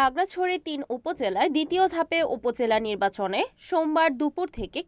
খাগড়াছড়ি ৩ উপজেলায় দ্বিতীয় ধাপে উপজেলা নির্বাচনে সোমবার দুপুর থেকে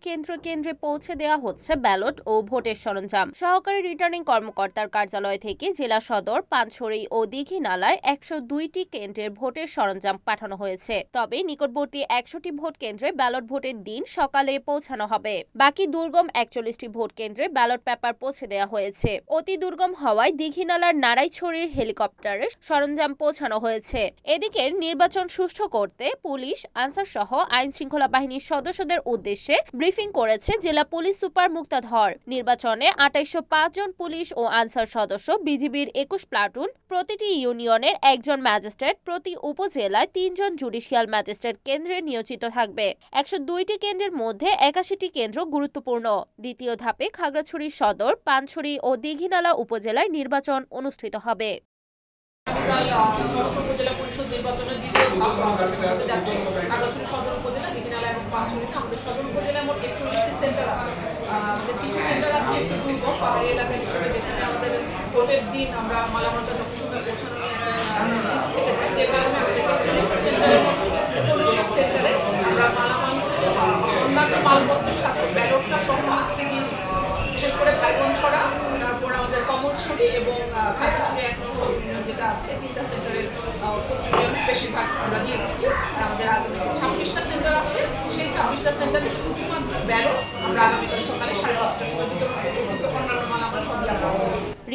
কেন্দ্রে পৌঁছে দেওয়া হচ্ছে ব্যালট ও ভোটের সরঞ্জাম। সহকারী রিটার্নিং কর্মকর্তার কার্যালয় থেকে জেলা সদর, পানছড়ি ও দীঘিনালায় ১০২টি কেন্দ্রের ভোটের সরঞ্জাম পাঠানো হয়েছে। তবে নিকটবর্তী ১০০টি ভোট কেন্দ্রে ব্যালট ভোটের দিন সকালে পৌঁছানো হবে। বাকি দুর্গম ৪১টি ভোট কেন্দ্রে ব্যালট পেপার পৌঁছে দেওয়া হয়েছে। অতি দুর্গম হওয়ায় দীঘিনালার নারায়ছড়ির হেলিকপ্টারে সরঞ্জাম পৌঁছানো হয়েছে। এদিকে নির্বাচন সুষ্ঠু করতে পুলিশ, আনসার সহ আইন শৃঙ্খলা বাহিনীর সদস্যদের উদ্দেশ্যে ব্রিফিং করেছে জেলা পুলিশ সুপার মুক্তাধর। নির্বাচনে ২৮০৫ জন পুলিশ ও আনসার সদস্য, বিজিবির ২১ প্লাটুন, প্রতিটি ইউনিয়নের একজন ম্যাজিস্ট্রেট, প্রতি উপজেলায় ৩ জন জুডিশিয়াল ম্যাজিস্ট্রেট কেন্দ্রে নিয়োজিত থাকবে। ১০২টি কেন্দ্রের মধ্যে ৮১টি কেন্দ্র গুরুত্বপূর্ণ। দ্বিতীয় ধাপে খাগড়াছড়ি সদর, পানছড়ি ও দীঘিনালা উপজেলায় নির্বাচন অনুষ্ঠিত হবে। ষষ্ঠ উপজেলা পরিষদ নির্বাচনের দ্বিতীয় ধাপ হতে যাচ্ছে খাগড়াছড়ি সদর উপজেলা, দীঘিনালা এবং পাঁচছড়িতে। আমাদের সদর উপজেলায় মোট ৪১টি সেন্টার আছে। আমাদের কিছু সেন্টার আছে একটু দুর্গম পাহাড়ি এলাকা হিসেবে, যেখানে আমাদের ভোটের দিন আমরা মালামালটা যথাসময়ে পৌঁছানোর থেকে যায়, যে কারণে আমাদের ৪১টি সেন্টারের মধ্যে ১৫টি সেন্টারে আমরা মালামাল অন্যান্য মালপত্রের সাথে ব্যালটটা সহ আজকে দিয়ে দিচ্ছি। বিশেষ করে ভাইবনছড়া, তারপর আমাদের কমলছড়ি এবং খাগড়াছড়ি ১ নং সব ইউনিয়ন যেটা আছে, এই ৩টা সেন্টারের ইউনিয়নের বেশিরভাগ আমরা দিয়ে দিচ্ছি। আর আমাদের আগামীতে ২৬টা সেন্টার আছে, সেই ২৬টা সেন্টারে শুধুমাত্র ব্যালট আমরা আগামীকাল সকালে ৫:৩০টার সময় বিতরণ করবো, কিন্তু অন্যান্য মাল আমরা সবই আমরা।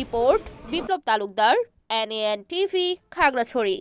রিপোর্ট বিপ্লব তালুকদার, NAN TV, খাগড়াছড়ি।